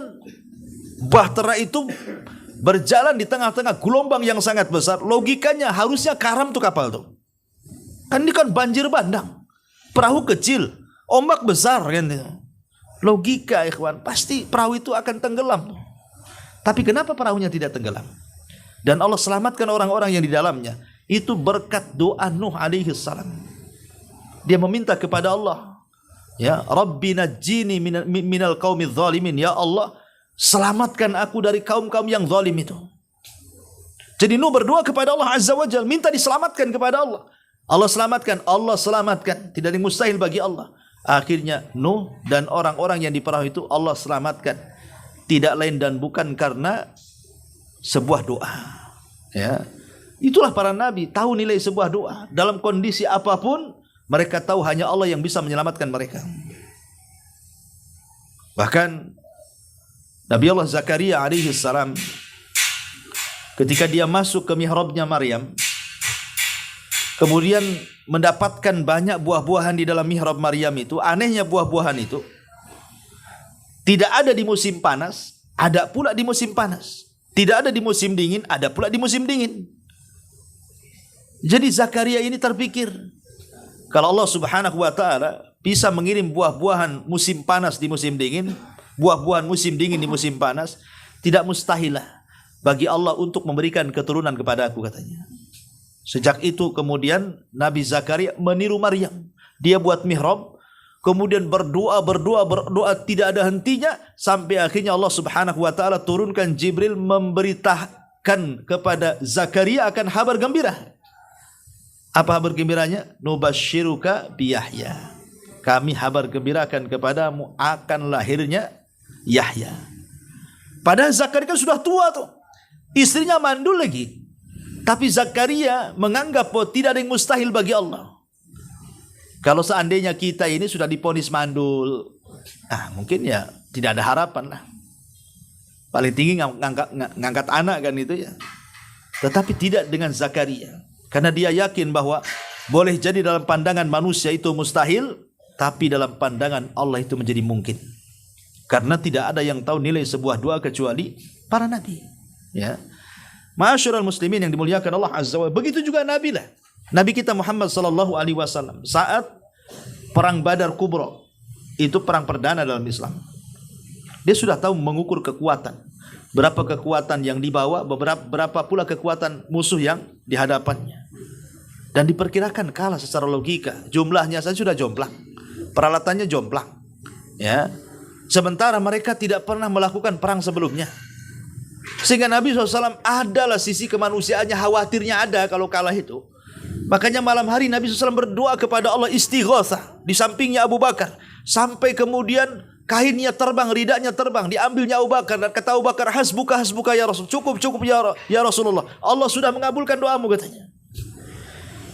bahtera itu berjalan di tengah-tengah gelombang yang sangat besar. Logikanya harusnya karam tuh kapal tuh. Kan ini kan banjir bandang, perahu kecil, ombak besar kan itu. Logika ikhwan, pasti perahu itu akan tenggelam. Tapi kenapa perahunya tidak tenggelam? Dan Allah selamatkan orang-orang yang di dalamnya. Itu berkat doa Nuh alaihi salam. Dia meminta kepada Allah, ya Rabbi najjini minal qaumidz zalimin. Ya Allah, selamatkan aku dari kaum-kaum yang zalim itu. Jadi Nuh berdoa kepada Allah Azza wa Jalla, minta diselamatkan kepada Allah. Allah selamatkan, Allah selamatkan. Tidak ada yang mustahil bagi Allah. Akhirnya Nuh dan orang-orang yang di perahu itu Allah selamatkan. Tidak lain dan bukan karena sebuah doa. Ya. Itulah para nabi, tahu nilai sebuah doa. Dalam kondisi apapun, mereka tahu hanya Allah yang bisa menyelamatkan mereka. Bahkan Nabi Allah Zakaria alaihi salam ketika dia masuk ke mihrabnya Maryam, kemudian mendapatkan banyak buah-buahan di dalam mihrab Maryam itu. Anehnya buah-buahan itu tidak ada di musim panas, ada pula di musim panas. Tidak ada di musim dingin, ada pula di musim dingin. Jadi Zakaria ini terpikir, kalau Allah Subhanahu wa taala bisa mengirim buah-buahan musim panas di musim dingin, buah-buahan musim dingin di musim panas, tidak mustahil bagi Allah untuk memberikan keturunan kepada aku, katanya. Sejak itu kemudian Nabi Zakaria meniru Maryam. Dia buat mihrab, kemudian berdoa tidak ada hentinya, sampai akhirnya Allah Subhanahu wa taala turunkan Jibril memberitakan kepada Zakaria akan kabar gembira. Apa kabar gembiranya? Nubasyiruka bi Yahya. Kami kabar gembirakan kepadamu akan lahirnya Yahya. Padahal Zakaria kan sudah tua tuh. Istrinya mandul lagi. Tapi Zakaria menganggap bahwa tidak ada yang mustahil bagi Allah. Kalau seandainya kita ini sudah diponis mandul, mungkin ya tidak ada harapan lah. Paling tinggi ngangkat anak kan itu ya. Tetapi tidak dengan Zakaria. Karena dia yakin bahwa boleh jadi dalam pandangan manusia itu mustahil, tapi dalam pandangan Allah itu menjadi mungkin. Karena tidak ada yang tahu nilai sebuah doa kecuali para nabi. Ya. Ma'asyiral muslimin yang dimuliakan Allah Azza wa Jalla. Begitu juga Nabi lah. Nabi kita Muhammad sallallahu alaihi wasallam saat perang Badar Kubra, itu perang perdana dalam Islam. Dia sudah tahu mengukur kekuatan. Berapa kekuatan yang dibawa, berapa pula kekuatan musuh yang di hadapannya. Dan diperkirakan kalah secara logika. Jumlahnya saja sudah jomplang. Peralatannya jomplang. Ya. Sementara mereka tidak pernah melakukan perang sebelumnya. Sehingga Nabi SAW adalah sisi kemanusiaannya, khawatirnya ada kalau kalah itu. Makanya malam hari Nabi SAW berdoa kepada Allah istighatsah di sampingnya Abu Bakar. Sampai kemudian kainnya terbang, ridanya terbang, diambilnya Abu Bakar. Dan kata Abu Bakar, hasbuka ya Rasul. Cukup ya Rasulullah. Allah sudah mengabulkan doamu, katanya.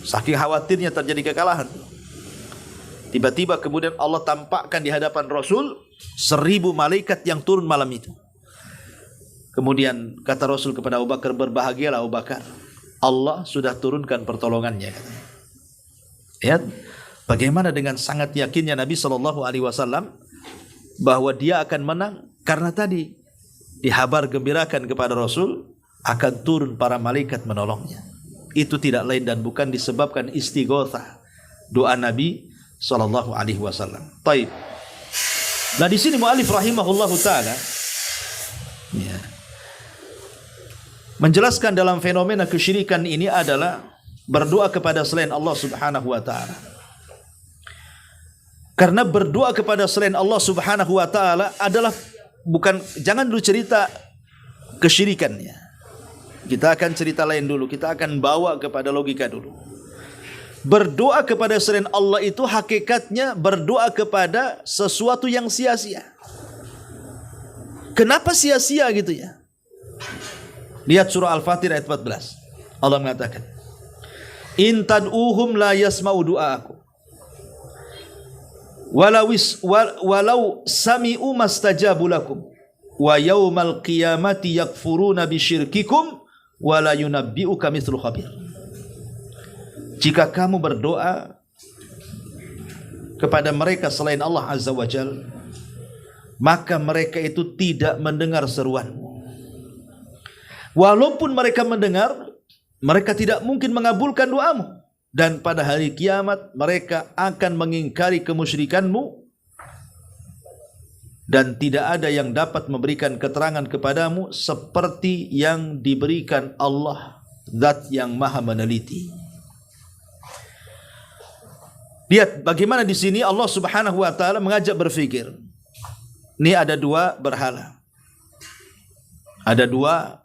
Saking khawatirnya terjadi kekalahan. Tiba-tiba kemudian Allah tampakkan di hadapan Rasul 1000 malaikat yang turun malam itu. Kemudian kata Rasul kepada Abu Bakar, berbahagialah Abu Bakar, Allah sudah turunkan pertolongannya. Lihat bagaimana dengan sangat yakinnya Nabi SAW bahwa dia akan menang, karena tadi dihabar gembirakan kepada Rasul akan turun para malaikat menolongnya. Itu tidak lain dan bukan disebabkan istighatsah, doa Nabi SAW. Baik. Nah di sini mu'alif rahimahullahu taala menjelaskan dalam fenomena kesyirikan ini adalah berdoa kepada selain Allah Subhanahu wa taala. Karena berdoa kepada selain Allah Subhanahu wa taala adalah bukan, jangan dulu cerita kesyirikannya. Kita akan cerita lain dulu, kita akan bawa kepada logika dulu. Berdoa kepada selain Allah itu hakikatnya berdoa kepada sesuatu yang sia-sia. Kenapa sia-sia gitu ya? Lihat surah Al-Fatir ayat 14. Allah mengatakan, in tad'uhum la yasma'u du'aakum walau sami'u mastajabu lakum wa yaumal qiyamati yakfuruna bisyirkikum wa la yunabbi'uka mithlu khabir. Jika kamu berdoa kepada mereka selain Allah Azza wa Jalla, maka mereka itu tidak mendengar seruanmu. Walaupun mereka mendengar, mereka tidak mungkin mengabulkan doamu. Dan pada hari kiamat mereka akan mengingkari kemusyrikanmu, dan tidak ada yang dapat memberikan keterangan kepadamu seperti yang diberikan Allah, Zat yang Maha Meneliti. Lihat bagaimana di sini Allah Subhanahu wa taala mengajak berpikir. Ini ada dua berhala. Ada dua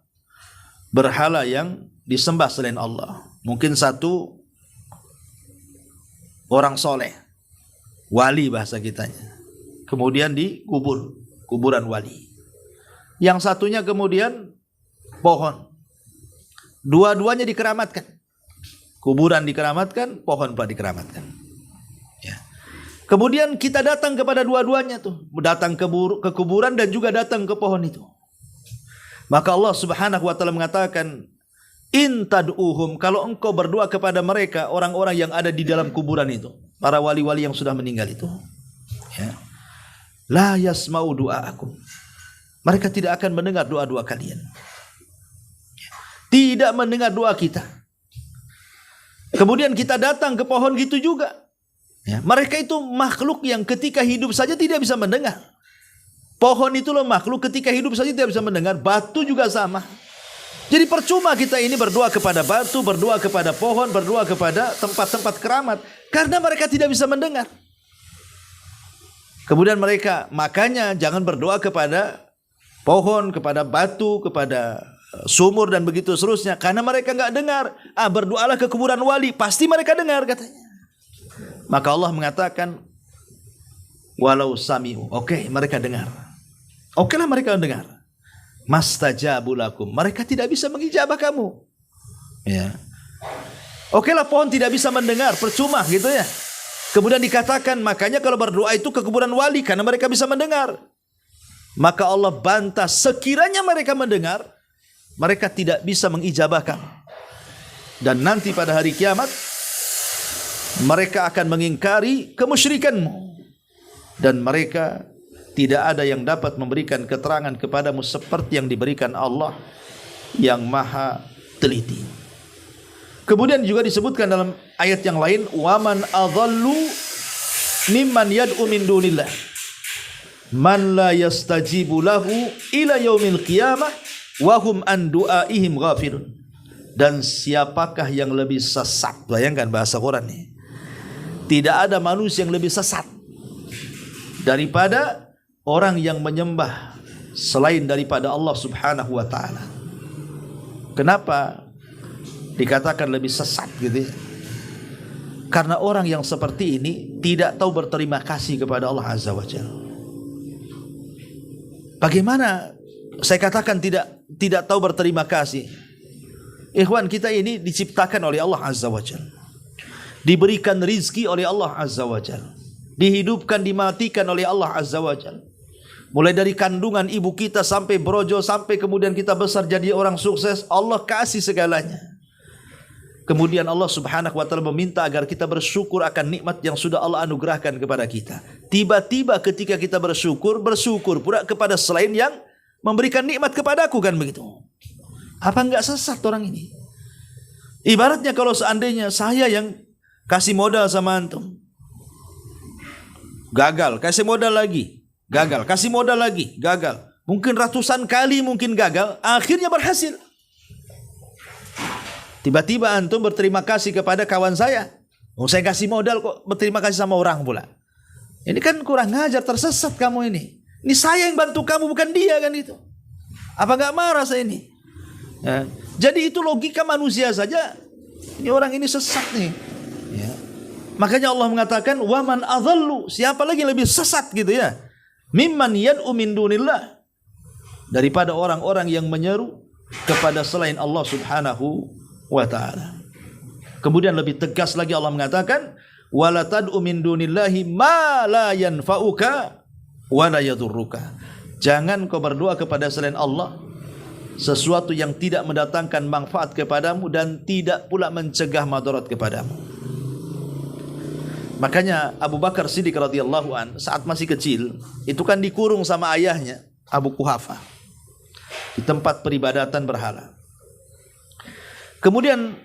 berhala yang disembah selain Allah. Mungkin satu orang soleh, wali bahasa kitanya, kemudian dikubur, kuburan wali. Yang satunya kemudian pohon. Dua-duanya dikeramatkan. Kuburan dikeramatkan, pohon pula dikeramatkan. Ya. Kemudian kita datang kepada dua-duanya tuh, datang ke kuburan dan juga datang ke pohon itu. Maka Allah Subhanahu wa taala mengatakan, in tad'uhum, kalau engkau berdoa kepada mereka, orang-orang yang ada di dalam kuburan itu, para wali-wali yang sudah meninggal itu, ya, la yasma'u du'aakum, mereka tidak akan mendengar doa-doa kalian, tidak mendengar doa kita. Kemudian kita datang ke pohon gitu juga, ya, mereka itu makhluk yang ketika hidup saja tidak bisa mendengar. Pohon itu loh makhluk ketika hidup saja tidak bisa mendengar, batu juga sama. Jadi percuma kita ini berdoa kepada batu, berdoa kepada pohon, berdoa kepada tempat-tempat keramat, karena mereka tidak bisa mendengar. Kemudian makanya jangan berdoa kepada pohon, kepada batu, kepada sumur dan begitu seterusnya, karena mereka nggak dengar. Berdoalah ke kuburan wali, pasti mereka dengar katanya. Maka Allah mengatakan, walau sami'u, oke, mereka dengar. Oke lah mereka dengar. Mastajabu lakum, mereka tidak bisa mengijabah kamu. Ya. Oke lah pohon tidak bisa mendengar, percuma gitu ya. Kemudian dikatakan, makanya kalau berdoa itu ke kuburan wali karena mereka bisa mendengar. Maka Allah bantah, sekiranya mereka mendengar, mereka tidak bisa mengijabahkan. Dan nanti pada hari kiamat mereka akan mengingkari kemusyrikanmu. Dan mereka tidak ada yang dapat memberikan keterangan kepadamu seperti yang diberikan Allah yang maha teliti. Kemudian juga disebutkan dalam ayat yang lain, waman adhallu mimman yad'u min dunillah man la yastajibu lahu ila yaumil qiyamah wa hum an du'aihim ghafirun. Dan siapakah yang lebih sesat? Bayangkan bahasa Quran nih. Tidak ada manusia yang lebih sesat daripada orang yang menyembah selain daripada Allah Subhanahu wa taala. Kenapa dikatakan lebih sesat gitu ya? Karena orang yang seperti ini tidak tahu berterima kasih kepada Allah Azza wa Jalla. Bagaimana saya katakan tidak tahu berterima kasih? Ikhwan, kita ini diciptakan oleh Allah Azza wa Jalla. Diberikan rizki oleh Allah Azza wa Jalla. Dihidupkan, dimatikan oleh Allah Azza wa Jalla. Mulai dari kandungan ibu kita sampai brojo, sampai kemudian kita besar jadi orang sukses, Allah kasih segalanya. Kemudian Allah Subhanahu wa taala meminta agar kita bersyukur akan nikmat yang sudah Allah anugerahkan kepada kita. Tiba-tiba ketika kita bersyukur pula kepada selain yang memberikan nikmat kepadaku, kan begitu. Apa enggak sesat orang ini? Ibaratnya kalau seandainya saya yang kasih modal sama antum, gagal, kasih modal lagi, gagal, kasih modal lagi, gagal. Mungkin ratusan kali mungkin gagal, akhirnya berhasil. Tiba-tiba antum berterima kasih kepada kawan saya. Saya kasih modal kok berterima kasih sama orang pula. Ini kan kurang ngajar, tersesat kamu ini. Ini saya yang bantu kamu, bukan dia, kan itu. Apa enggak marah saya ini? Ya. Jadi itu logika manusia saja. Ini orang ini sesat nih. Ya. Makanya Allah mengatakan, waman adhallu, siapa lagi yang lebih sesat gitu ya? Mimman yad'u min dunillah, daripada orang-orang yang menyeru kepada selain Allah Subhanahu wa ta'ala. Kemudian lebih tegas lagi Allah mengatakan, wala tad'u min dunillahi ma la yanfa'uka wa la yadurruka. Jangan kau berdoa kepada selain Allah sesuatu yang tidak mendatangkan manfaat kepadamu dan tidak pula mencegah madarat kepadamu. Makanya Abu Bakar Siddiq radhiyallahu an saat masih kecil itu kan dikurung sama ayahnya Abu Quhafah di tempat peribadatan berhala. Kemudian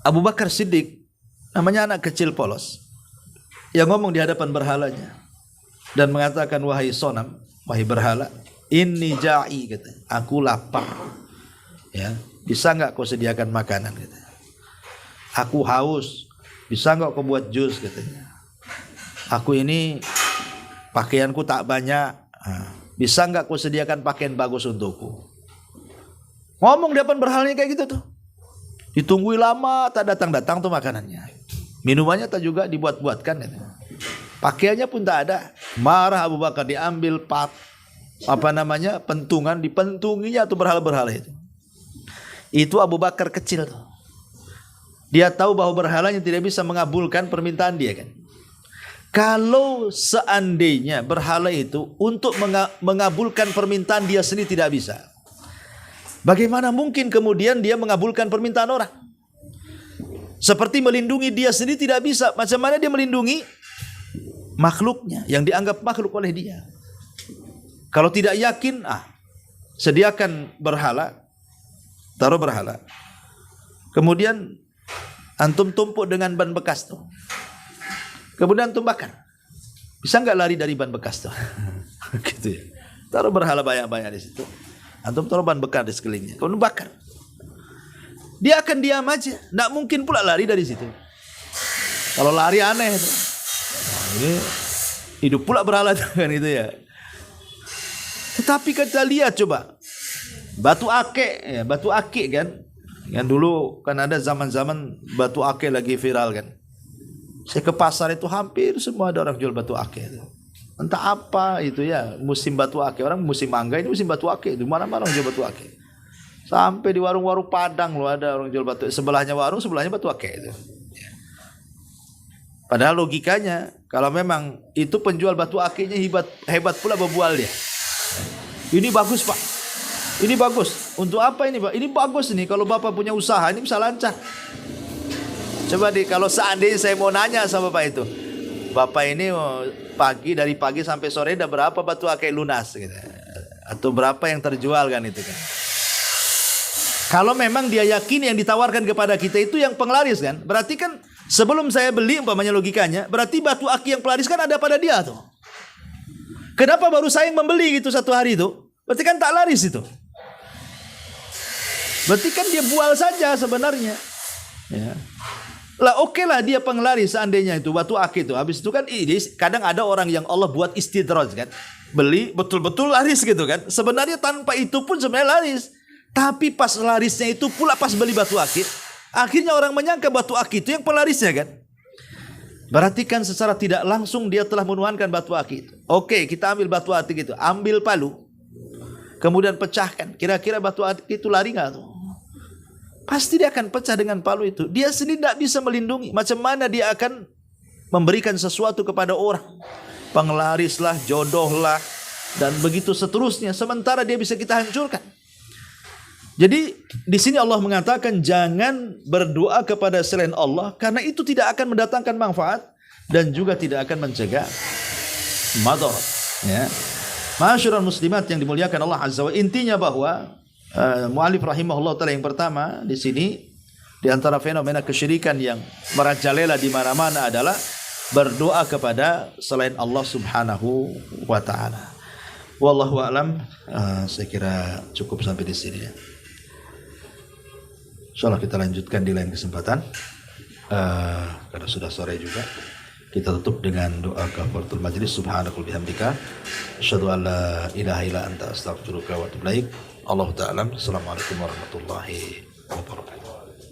Abu Bakar Siddiq, namanya anak kecil polos, yang ngomong di hadapan berhalanya dan mengatakan, wahai sonam, wahai berhala, inni ja'i, kata, aku lapar, ya, bisa enggak kau sediakan makanan, kata. Aku haus, bisa enggak kau buat jus, katanya. Aku ini pakaianku tak banyak, bisa enggak kau sediakan pakaian bagus untukku. Ngomong di hadapan berhalanya kayak gitu tuh. Ditungguin lama, tak datang-datang tuh makanannya. Minumannya tak juga dibuat-buatkan. Ya. Pakaiannya pun tak ada. Marah Abu Bakar, diambil pentungan, dipentunginya tuh berhala-berhala itu. Itu Abu Bakar kecil tuh. Dia tahu bahwa berhalanya tidak bisa mengabulkan permintaan dia, kan. Kalau seandainya berhala itu untuk mengabulkan permintaan dia sendiri tidak bisa, bagaimana mungkin kemudian dia mengabulkan permintaan orang? Seperti melindungi dia sendiri tidak bisa, macam mana dia melindungi makhluknya yang dianggap makhluk oleh dia? Kalau tidak yakin, sediakan berhala, taruh berhala. Kemudian antum tumpuk dengan ban bekas tuh. Kemudian antum bakar. Bisa nggak lari dari ban bekas tuh? Gitu ya. Taruh berhala banyak-banyak di situ. Antum taruh ban bekas di sekelilingnya. Kemudian bakar. Dia akan diam aja. Nggak mungkin pula lari dari situ. Kalau lari aneh tuh. Nah, ini hidup pula berhala tuh kan itu ya. Tetapi kita lihat coba. Batu akik kan. Yang dulu kan ada zaman-zaman batu akik lagi viral kan. Saya ke pasar itu hampir semua ada orang jual batu akik itu. Entah apa itu ya, musim batu akik. Orang musim mangga ini musim batu akik. Di mana-mana orang jual batu akik. Sampai di warung-warung Padang loh ada orang jual batu. Sebelahnya warung, sebelahnya batu akik itu. Padahal logikanya kalau memang itu penjual batu akiknya hebat pula berbual dia. Ini bagus Pak. Ini bagus. Untuk apa ini Pak? Ini bagus nih kalau Bapak punya usaha ini bisa lancar. Coba kalau seandainya saya mau nanya sama Bapak itu, Bapak ini dari pagi sampai sore ada berapa batu akik lunas gitu. Atau berapa yang terjual kan itu kan. Kalau memang dia yakin yang ditawarkan kepada kita itu yang penglaris kan, berarti kan sebelum saya beli umpamanya logikanya, berarti batu akik yang pelaris kan ada pada dia tuh. Kenapa baru saya yang membeli gitu satu hari itu? Berarti kan tak laris itu. Berarti kan dia bual saja sebenarnya. Ya. Lah oke lah dia penglaris seandainya itu batu akik itu. Habis itu kan kadang ada orang yang Allah buat istidraj kan. Beli betul-betul laris gitu kan. Sebenarnya tanpa itu pun sebenarnya laris. Tapi pas larisnya itu pula pas beli batu akik, akhirnya orang menyangka batu akik itu yang pelarisnya kan. Berarti kan secara tidak langsung dia telah menuhankan batu akik itu. Oke, kita ambil batu akik itu, ambil palu. Kemudian pecahkan. Kira-kira batu akik itu lari enggak tuh? Pasti dia akan pecah dengan palu itu. Dia sendiri tidak bisa melindungi. Macam mana dia akan memberikan sesuatu kepada orang? Penglaris lah, jodoh lah, dan begitu seterusnya. Sementara dia bisa kita hancurkan. Jadi di sini Allah mengatakan jangan berdoa kepada selain Allah karena itu tidak akan mendatangkan manfaat dan juga tidak akan mencegah madarat. Ya. Ma'asyiral muslimat yang dimuliakan Allah Azza wa Jalla, intinya bahwa mu'alif rahimahullah ta'ala yang pertama di sini di antara fenomena kesyirikan yang merajalela di mana-mana adalah berdoa kepada selain Allah Subhanahu wa taala. Wallahu a'lam. Saya kira cukup sampai di sini ya. Insyaallah kita lanjutkan di lain kesempatan. Karena sudah sore juga. Kita tutup dengan doa kafaratul majlis. Subhanakal bihamdika asyhadu an la ilaha illa anta astaghfiruka wa atubu ilaik. Allah ta'ala. Assalamualaikum warahmatullahi wabarakatuh.